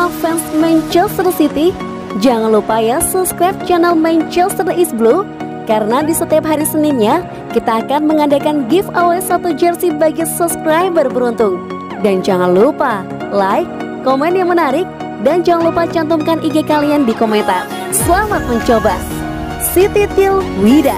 semua fans Manchester City, jangan lupa ya subscribe channel Manchester is Blue, karena di setiap hari Seninnya kita akan mengadakan giveaway 1 jersey bagi subscriber beruntung. Dan jangan lupa like, komen yang menarik, dan jangan lupa cantumkan IG kalian di komentar. Selamat mencoba. City till we die.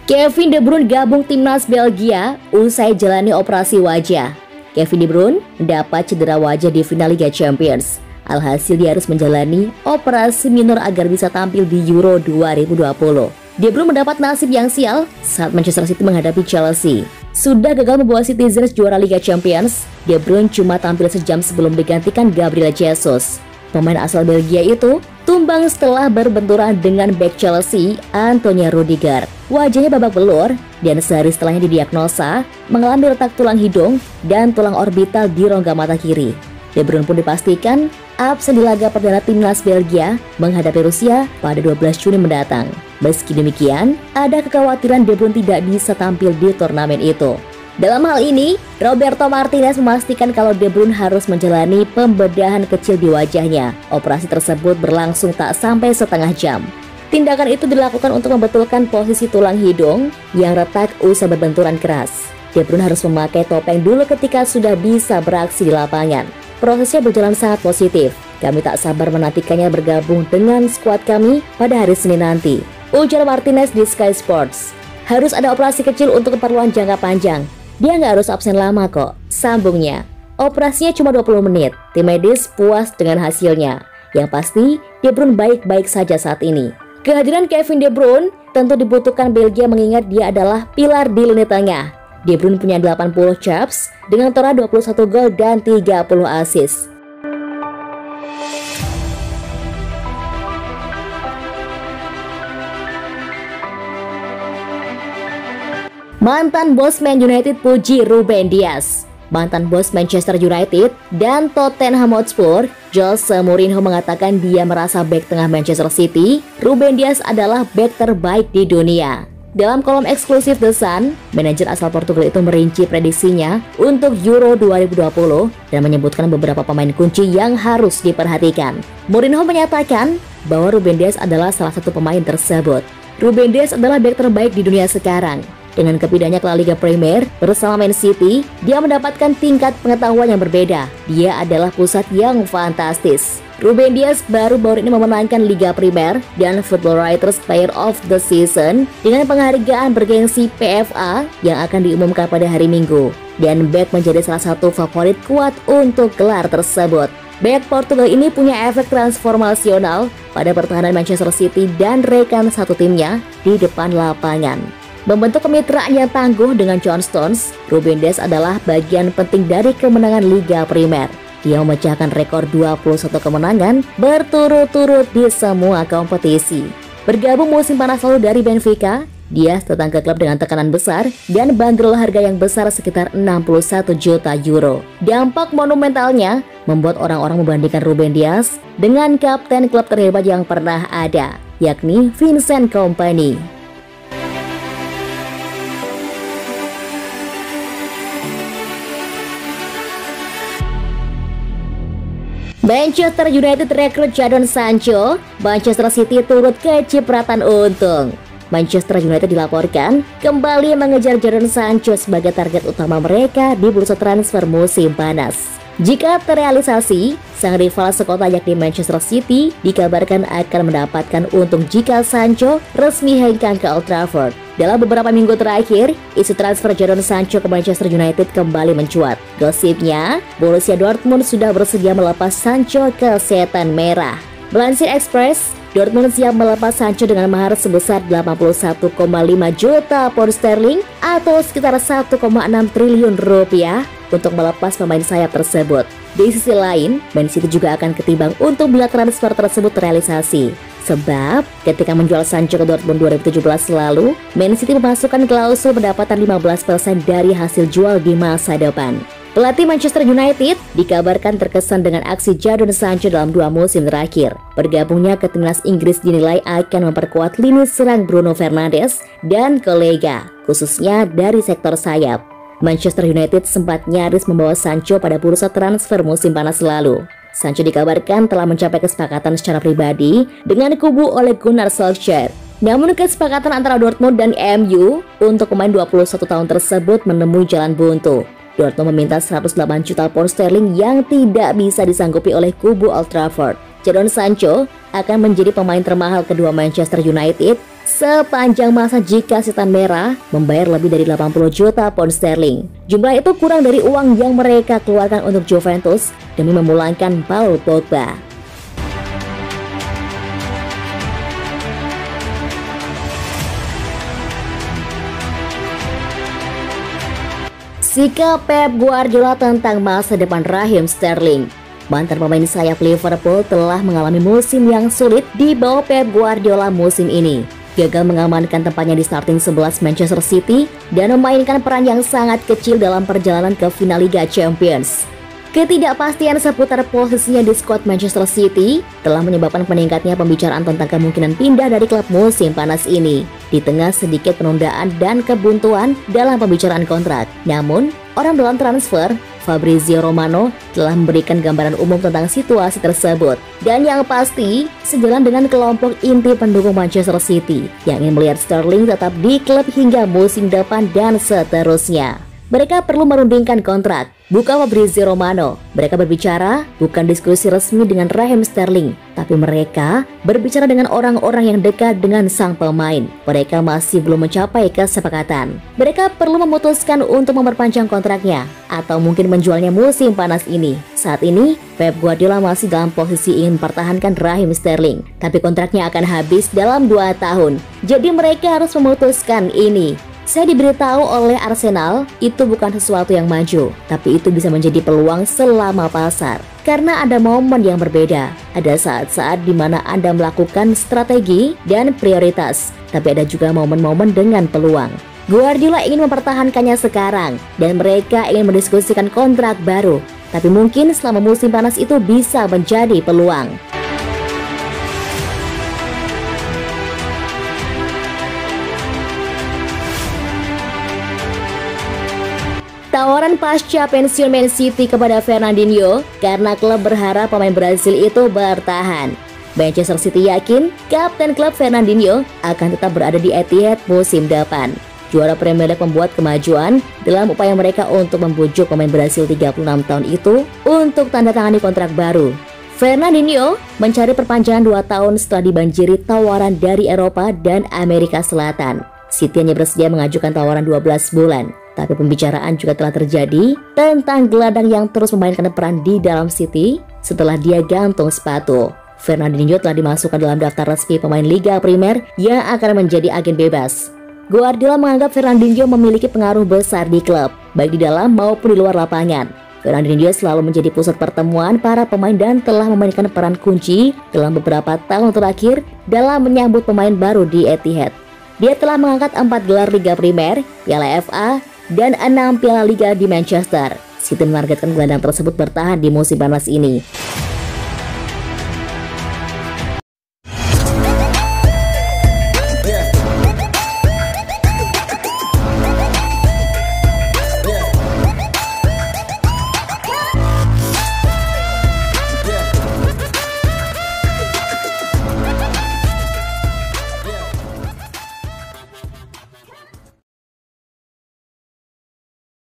Kevin De Bruyne gabung timnas Belgia usai jalani operasi wajah. Kevin De Bruyne mendapat cedera wajah di final Liga Champions. Alhasil dia harus menjalani operasi minor agar bisa tampil di Euro 2020. De Bruyne mendapat nasib yang sial saat Manchester City menghadapi Chelsea. Sudah gagal membawa Citizens juara Liga Champions, De Bruyne cuma tampil sejam sebelum digantikan Gabriel Jesus. Pemain asal Belgia itu tumbang setelah berbenturan dengan bek Chelsea, Antonio Rudiger. Wajahnya babak belur dan sehari setelahnya didiagnosa mengalami retak tulang hidung dan tulang orbital di rongga mata kiri. De Bruyne pun dipastikan absen di laga perdana timnas Belgia menghadapi Rusia pada 12 Juni mendatang. Meski demikian, ada kekhawatiran De Bruyne tidak bisa tampil di turnamen itu. Dalam hal ini, Roberto Martinez memastikan kalau De Bruyne harus menjalani pembedahan kecil di wajahnya. Operasi tersebut berlangsung tak sampai setengah jam. Tindakan itu dilakukan untuk membetulkan posisi tulang hidung yang retak usai berbenturan keras. De Bruyne harus memakai topeng dulu ketika sudah bisa beraksi di lapangan. Prosesnya berjalan sangat positif. Kami tak sabar menantikannya bergabung dengan skuad kami pada hari Senin nanti, ujar Martinez di Sky Sports. Harus ada operasi kecil untuk keperluan jangka panjang. Dia nggak harus absen lama kok, sambungnya. Operasinya cuma 20 menit, tim medis puas dengan hasilnya. Yang pasti, De Bruyne baik-baik saja saat ini. Kehadiran Kevin De Bruyne tentu dibutuhkan Belgia mengingat dia adalah pilar di lini tengah. De Bruyne punya 80 caps dengan total 21 gol dan 30 assist. Mantan bos Man United puji Ruben Dias. Mantan bos Manchester United dan Tottenham Hotspur, Jose Mourinho mengatakan dia merasa bek tengah Manchester City, Ruben Dias adalah bek terbaik di dunia. Dalam kolom eksklusif The Sun, manajer asal Portugal itu merinci prediksinya untuk Euro 2020 dan menyebutkan beberapa pemain kunci yang harus diperhatikan. Mourinho menyatakan bahwa Ruben Dias adalah salah satu pemain tersebut. Ruben Dias adalah bek terbaik di dunia sekarang. Dengan kepindahannya ke La Liga Premier bersama Man City, dia mendapatkan tingkat pengetahuan yang berbeda. Dia adalah pusat yang fantastis. Ruben Dias baru-baru ini memenangkan Liga Premier dan Football Writers Player of the Season dengan penghargaan bergengsi PFA yang akan diumumkan pada hari Minggu. Dan bek menjadi salah satu favorit kuat untuk gelar tersebut. Bek Portugal ini punya efek transformasional pada pertahanan Manchester City dan rekan satu timnya di depan lapangan. Membentuk kemitraan yang tangguh dengan John Stones, Ruben Dias adalah bagian penting dari kemenangan Liga Premier. Dia memecahkan rekor 21 kemenangan berturut-turut di semua kompetisi. Bergabung musim panas lalu dari Benfica, Dias datang ke klub dengan tekanan besar dan bandrol harga yang besar sekitar 61 juta euro. Dampak monumentalnya membuat orang-orang membandingkan Ruben Dias dengan kapten klub terhebat yang pernah ada, yakni Vincent Kompany. Manchester United rekrut Jadon Sancho, Manchester City turut kecipratan untung. Manchester United dilaporkan kembali mengejar Jadon Sancho sebagai target utama mereka di bursa transfer musim panas. Jika terrealisasi, sang rival sekota yakni Manchester City dikabarkan akan mendapatkan untung jika Sancho resmi hengkang ke Old Trafford. Dalam beberapa minggu terakhir, isu transfer Jadon Sancho ke Manchester United kembali mencuat. Gosipnya, Borussia Dortmund sudah bersedia melepas Sancho ke setan merah. Melansir Express, Dortmund siap melepas Sancho dengan mahar sebesar 81,5 juta pound sterling atau sekitar 1,6 triliun rupiah untuk melepas pemain sayap tersebut. Di sisi lain, Man City juga akan ketimbang untuk bila transfer tersebut terrealisasi. Sebab, ketika menjual Sancho ke Dortmund 2017 lalu, Man City memasukkan klausul pendapatan 15% dari hasil jual di masa depan. Pelatih Manchester United dikabarkan terkesan dengan aksi Jadon Sancho dalam 2 musim terakhir. Bergabungnya ke timnas Inggris dinilai akan memperkuat lini serang Bruno Fernandes dan kolega, khususnya dari sektor sayap. Manchester United sempat nyaris membawa Sancho pada bursa transfer musim panas lalu. Sancho dikabarkan telah mencapai kesepakatan secara pribadi dengan kubu Ole Gunnar Solskjaer. Namun kesepakatan antara Dortmund dan MU untuk pemain 21 tahun tersebut menemui jalan buntu. Dortmund meminta 108 juta pound sterling yang tidak bisa disanggupi oleh kubu Old Trafford. Jadon Sancho akan menjadi pemain termahal kedua Manchester United sepanjang masa jika Setan Merah membayar lebih dari 80 juta pound sterling. Jumlah itu kurang dari uang yang mereka keluarkan untuk Juventus demi memulangkan Paul Pogba. Sikap Pep Guardiola tentang masa depan Raheem Sterling. Mantan pemain sayap Liverpool telah mengalami musim yang sulit di bawah Pep Guardiola musim ini. Gagal mengamankan tempatnya di starting 11 Manchester City dan memainkan peran yang sangat kecil dalam perjalanan ke final Liga Champions. Ketidakpastian seputar posisinya di skuad Manchester City telah menyebabkan meningkatnya pembicaraan tentang kemungkinan pindah dari klub musim panas ini. Di tengah sedikit penundaan dan kebuntuan dalam pembicaraan kontrak. Namun, orang dalam transfer, Fabrizio Romano, telah memberikan gambaran umum tentang situasi tersebut. Dan yang pasti, sejalan dengan kelompok inti pendukung Manchester City yang ingin melihat Sterling tetap di klub hingga musim depan dan seterusnya. Mereka perlu merundingkan kontrak, bukan Fabrizio Romano. Mereka berbicara bukan diskusi resmi dengan Raheem Sterling, tapi mereka berbicara dengan orang-orang yang dekat dengan sang pemain. Mereka masih belum mencapai kesepakatan. Mereka perlu memutuskan untuk memperpanjang kontraknya atau mungkin menjualnya musim panas ini. Saat ini, Pep Guardiola masih dalam posisi ingin mempertahankan Raheem Sterling, tapi kontraknya akan habis dalam 2 tahun. Jadi mereka harus memutuskan ini. Saya diberitahu oleh Arsenal, itu bukan sesuatu yang maju, tapi itu bisa menjadi peluang selama pasar. Karena ada momen yang berbeda, ada saat-saat di mana Anda melakukan strategi dan prioritas, tapi ada juga momen-momen dengan peluang. Guardiola ingin mempertahankannya sekarang, dan mereka ingin mendiskusikan kontrak baru, tapi mungkin selama musim panas itu bisa menjadi peluang. Tawaran pasca pensiun Man City kepada Fernandinho karena klub berharap pemain Brasil itu bertahan. Manchester City yakin kapten klub Fernandinho akan tetap berada di Etihad musim depan. Juara Premier League membuat kemajuan dalam upaya mereka untuk membujuk pemain Brasil 36 tahun itu untuk tanda tangani kontrak baru. Fernandinho mencari perpanjangan 2 tahun setelah dibanjiri tawaran dari Eropa dan Amerika Selatan. City hanya bersedia mengajukan tawaran 12 bulan. Tapi pembicaraan juga telah terjadi tentang gelandang yang terus memainkan peran di dalam City setelah dia gantung sepatu. Fernandinho telah dimasukkan dalam daftar resmi pemain Liga Primer yang akan menjadi agen bebas. Guardiola menganggap Fernandinho memiliki pengaruh besar di klub, baik di dalam maupun di luar lapangan. Fernandinho selalu menjadi pusat pertemuan para pemain dan telah memainkan peran kunci dalam beberapa tahun terakhir dalam menyambut pemain baru di Etihad. Dia telah mengangkat 4 gelar Liga Primer, Piala FA, dan 6 Piala Liga di Manchester. City menargetkan gelandang tersebut bertahan di musim panas ini.